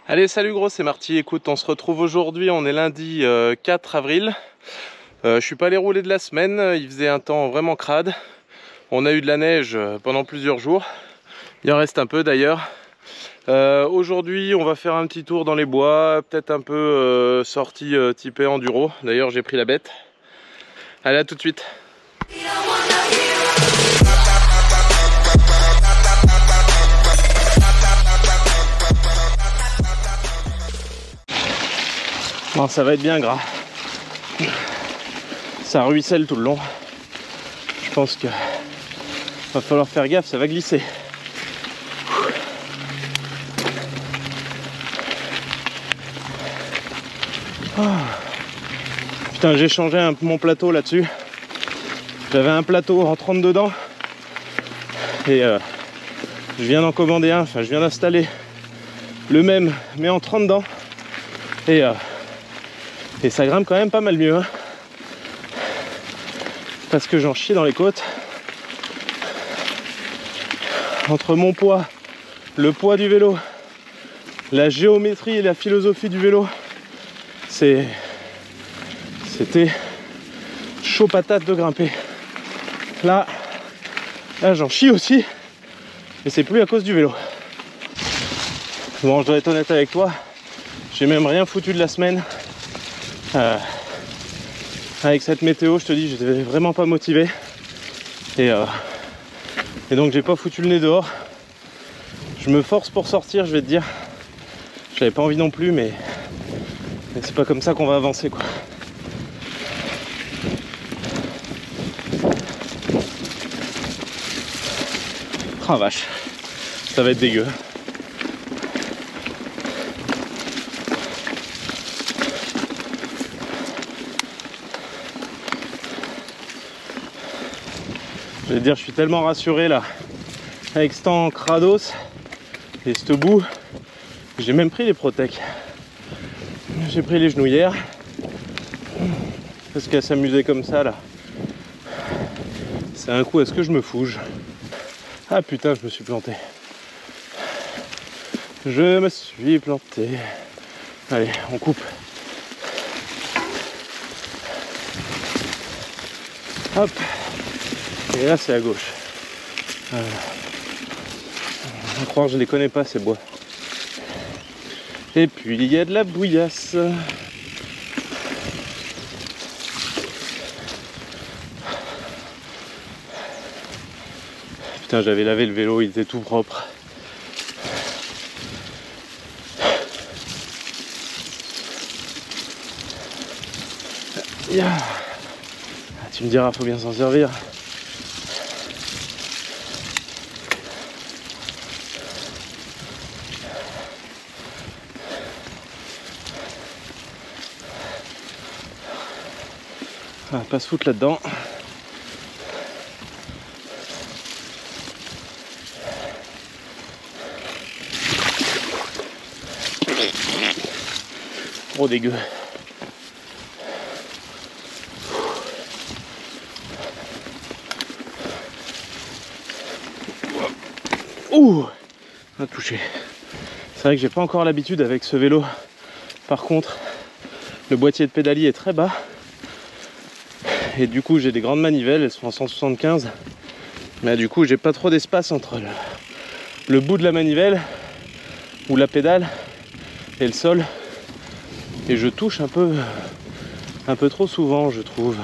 Allez, salut gros, c'est Marty. Écoute, on se retrouve aujourd'hui, on est lundi 4 avril. Je suis pas allé rouler de la semaine, il faisait un temps vraiment crade. On a eu de la neige pendant plusieurs jours. Il en reste un peu d'ailleurs. Aujourd'hui, on va faire un petit tour dans les bois, peut-être un peu sortie typée enduro. D'ailleurs, j'ai pris la bête. Allez, à tout de suite. Bon, ça va être bien gras. Ça ruisselle tout le long. Je pense que va falloir faire gaffe, ça va glisser. Oh. Putain, j'ai changé mon plateau là-dessus. J'avais un plateau en 32 dents et je viens d'en commander un, enfin je viens d'installer le même mais en 30 dents et ça grimpe quand même pas mal mieux, hein, parce que j'en chie dans les côtes. Entre mon poids, le poids du vélo, la géométrie et la philosophie du vélo, c'était chaud patate de grimper. Là j'en chie aussi, mais c'est plus à cause du vélo. Bon, je dois être honnête avec toi, j'ai même rien foutu de la semaine. Avec cette météo, je te dis, j'étais vraiment pas motivé. Et donc j'ai pas foutu le nez dehors. Je me force pour sortir, je vais te dire. J'avais pas envie non plus, mais c'est pas comme ça qu'on va avancer, quoi. Ah vache, ça va être dégueu. Je vais te dire, je suis tellement rassuré là, avec ce temps crados et ce bout. J'ai même pris les protèques. J'ai pris les genouillères parce qu'à s'amuser comme ça là, c'est un coup, est-ce que je me fouge? Ah putain, je me suis planté. Je me suis planté. Allez, on coupe. Hop. Et là, c'est à gauche. On va croire que je les connais pas, ces bois. Et puis, il y a de la bouillasse. Putain, j'avais lavé le vélo, il était tout propre. Ah, tu me diras, faut bien s'en servir. On va pas se foutre là-dedans. Gros dégueu. Ouh, on a touché. C'est vrai que j'ai pas encore l'habitude avec ce vélo. Par contre, le boîtier de pédalier est très bas. Et du coup, j'ai des grandes manivelles, elles sont en 175. Mais du coup, j'ai pas trop d'espace entre le bout de la manivelle ou la pédale et le sol. Et je touche un peu trop souvent, je trouve.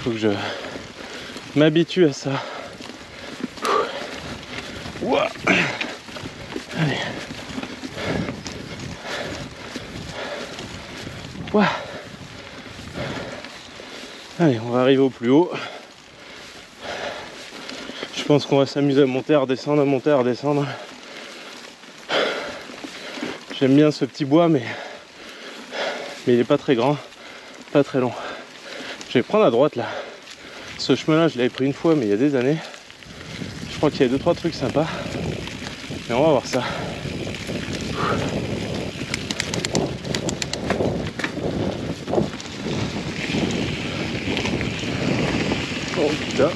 Faut que je m'habitue à ça. Ouah. Allez. Ouah. Allez, on va arriver au plus haut. Je pense qu'on va s'amuser à monter, à redescendre, à monter, à redescendre. J'aime bien ce petit bois, mais il n'est pas très grand, pas très long. Je vais prendre à droite là. Ce chemin-là, je l'avais pris une fois, mais il y a des années. Je crois qu'il y a 2-3 trucs sympas. Et on va voir ça. Oh putain.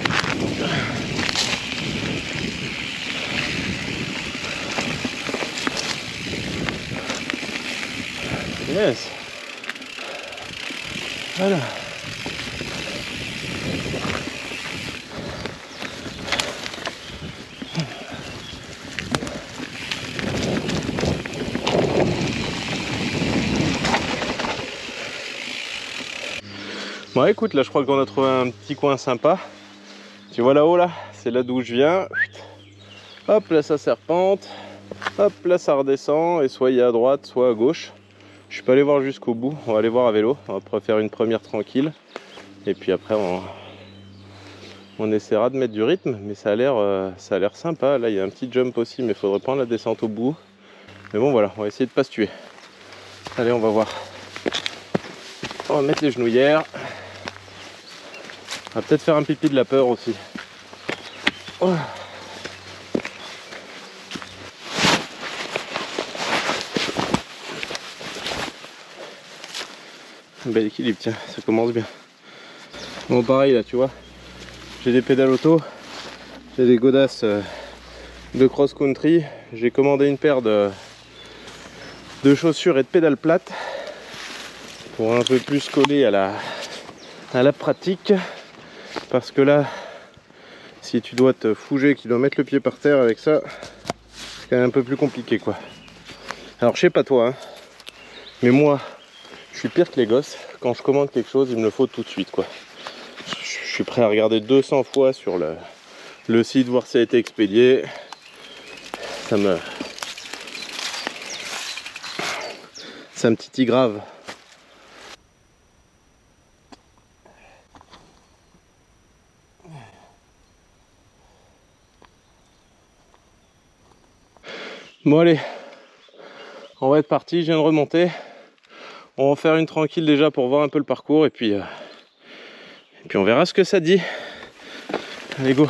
Yes. Voilà. Bon écoute, là je crois qu'on a trouvé un petit coin sympa. Tu vois là-haut là, c'est là d'où je viens. Hop là ça serpente. Hop là ça redescend et soit il est à droite soit à gauche. Je suis pas allé voir jusqu'au bout, on va aller voir à vélo. On va faire une première tranquille. Et puis après on essaiera de mettre du rythme. Mais ça a l'air sympa. Là il y a un petit jump aussi mais il faudrait prendre la descente au bout. Mais bon voilà, on va essayer de pas se tuer. Allez on va voir. On va mettre les genouillères. On va peut-être faire un pipi de la peur aussi. Oh. Un bel équilibre, tiens, ça commence bien. Bon pareil là tu vois, j'ai des pédales auto, j'ai des godasses de cross country, j'ai commandé une paire de chaussures et de pédales plates pour un peu plus coller à la pratique. Parce que là, si tu dois te fouger, qu'il doit mettre le pied par terre avec ça, c'est quand même un peu plus compliqué quoi. Alors je sais pas toi, hein, mais moi, je suis pire que les gosses. Quand je commande quelque chose, il me le faut tout de suite quoi. Je suis prêt à regarder 200 fois sur le site, voir si ça a été expédié. Ça me titille grave. Bon allez, on va être parti, je viens de remonter. On va en faire une tranquille déjà pour voir un peu le parcours et puis on verra ce que ça dit. Allez go.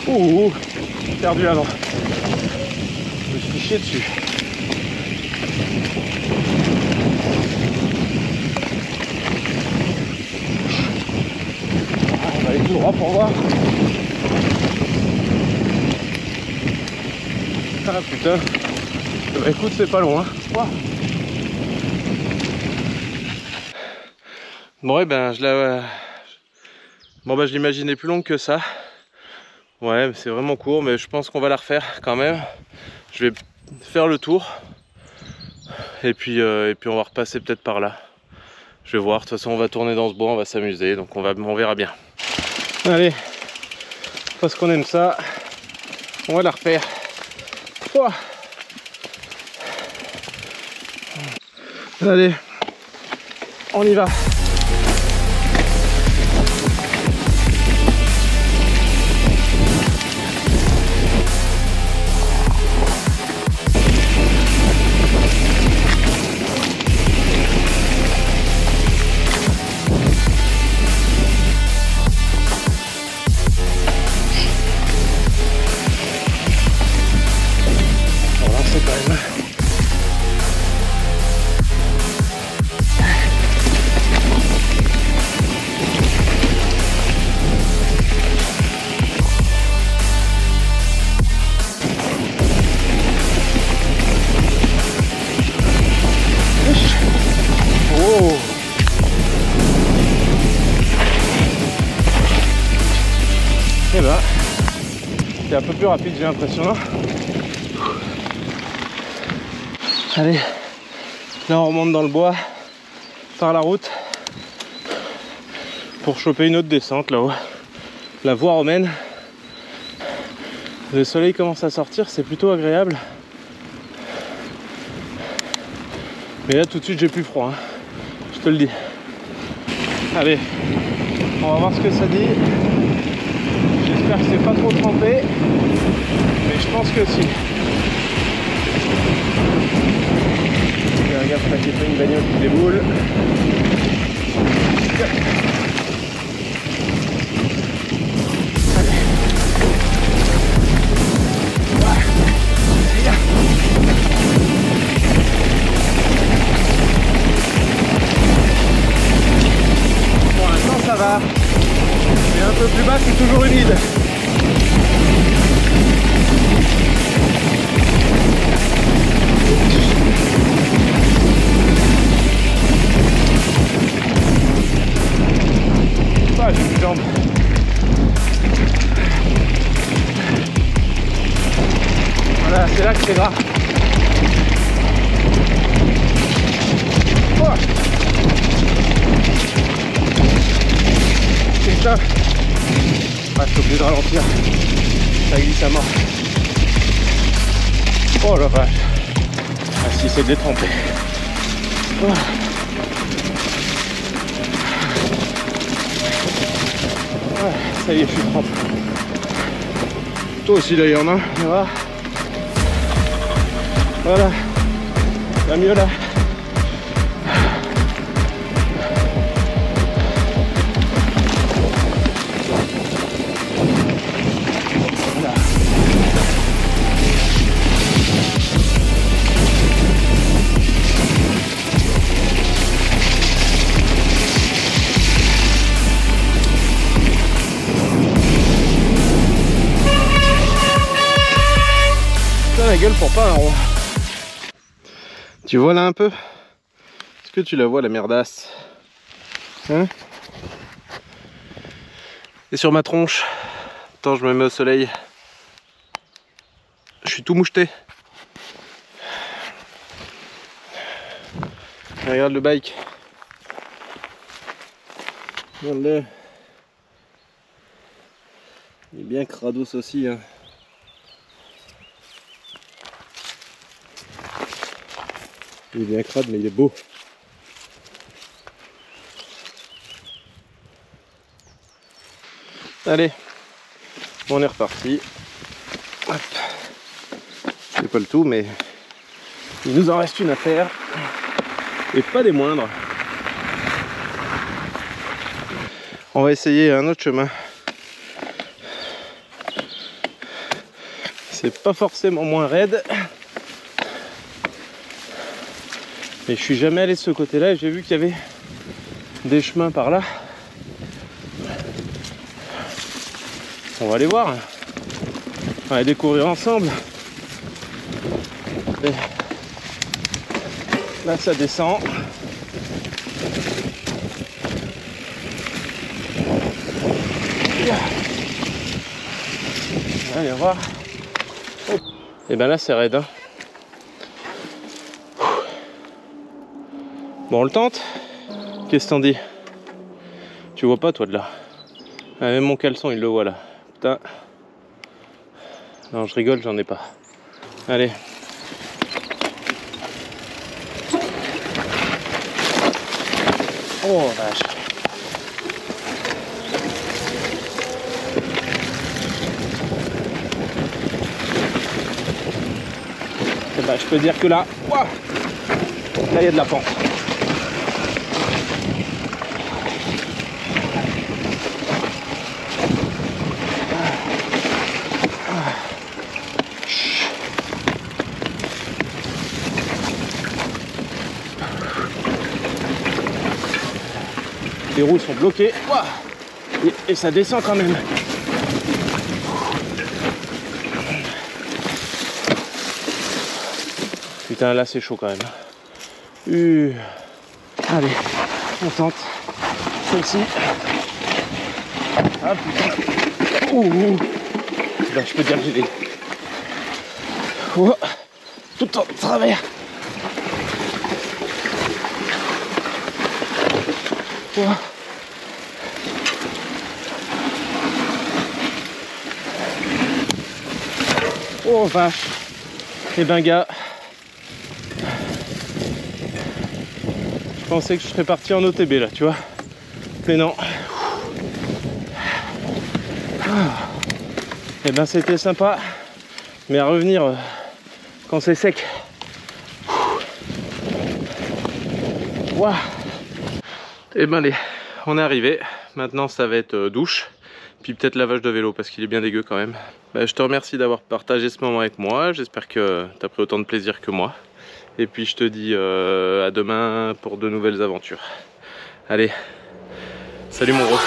Ouh, perdu avant. Je me suis chié dessus. On va aller tout droit pour voir. Ah putain. Bah écoute, c'est pas loin. Wow. Bon, et ben je l'imaginais plus longue que ça. Ouais, c'est vraiment court, mais je pense qu'on va la refaire quand même. Je vais faire le tour. Et puis on va repasser peut-être par là. Je vais voir, de toute façon on va tourner dans ce bois, on va s'amuser, donc on verra bien. Allez, parce qu'on aime ça, on va la refaire. Oh. Allez, on y va. Et bah, c'est un peu plus rapide, j'ai l'impression. Allez, là on remonte dans le bois par la route pour choper une autre descente là-haut, la voie romaine. Le soleil commence à sortir, c'est plutôt agréable. Mais là tout de suite j'ai plus froid, hein. Je te le dis. Allez, on va voir ce que ça dit. J'espère que c'est pas trop trempé, mais je pense que si. Regarde, ça qu'il y a pas une bagnole qui déboule. le plus bas, c'est toujours humide. Ah, j'ai plus de jambes. Voilà, c'est là que c'est gras. Oh. Putain. Ah, je suis obligé de ralentir. Ça glisse à mort. Oh la vache. Ah si, c'est détrempé. Oh. Ah, ça y est, je suis trempé. Toi aussi d'ailleurs, non? Voilà. Voilà. Va mieux là. La gueule pour pas un rond. Tu vois là un peu? Est-ce que tu la vois la merdasse? Hein? Et sur ma tronche, attends, je me mets au soleil. Je suis tout moucheté. Regarde le bike. Regarde-le. Il est bien crados aussi, hein. Il est bien crade, mais il est beau. Allez, on est reparti. Hop. C'est pas le tout, mais il nous en reste une à faire. Et pas des moindres. On va essayer un autre chemin. C'est pas forcément moins raide. Mais je suis jamais allé de ce côté-là et j'ai vu qu'il y avait des chemins par là. On va aller voir. On va les découvrir ensemble. Et là ça descend. Allez voir. Et ben là c'est raide, hein. Bon, on le tente. Qu'est-ce que t'en dis? Tu vois pas toi de là? Ah, même mon caleçon il le voit là. Putain. Non, je rigole, j'en ai pas. Allez. Oh vache. Et ben, je peux dire que là, ouah, là il y a de la pente. Les roues sont bloquées. Ouah, et ça descend quand même. Putain, là c'est chaud quand même. Allez, on tente celle-ci. Ah putain. Bah, je peux dire que j'ai des... tout en travers. Oh vache. Et ben gars, je pensais que je serais parti en OTB là, tu vois. Mais non. Et ben c'était sympa. Mais à revenir quand c'est sec. Waouh. Et ben allez, on est arrivé. Maintenant ça va être douche. Puis peut-être lavage de vélo parce qu'il est bien dégueu quand même. Bah, je te remercie d'avoir partagé ce moment avec moi. J'espère que tu as pris autant de plaisir que moi. Et puis je te dis à demain pour de nouvelles aventures. Allez, salut mon gros.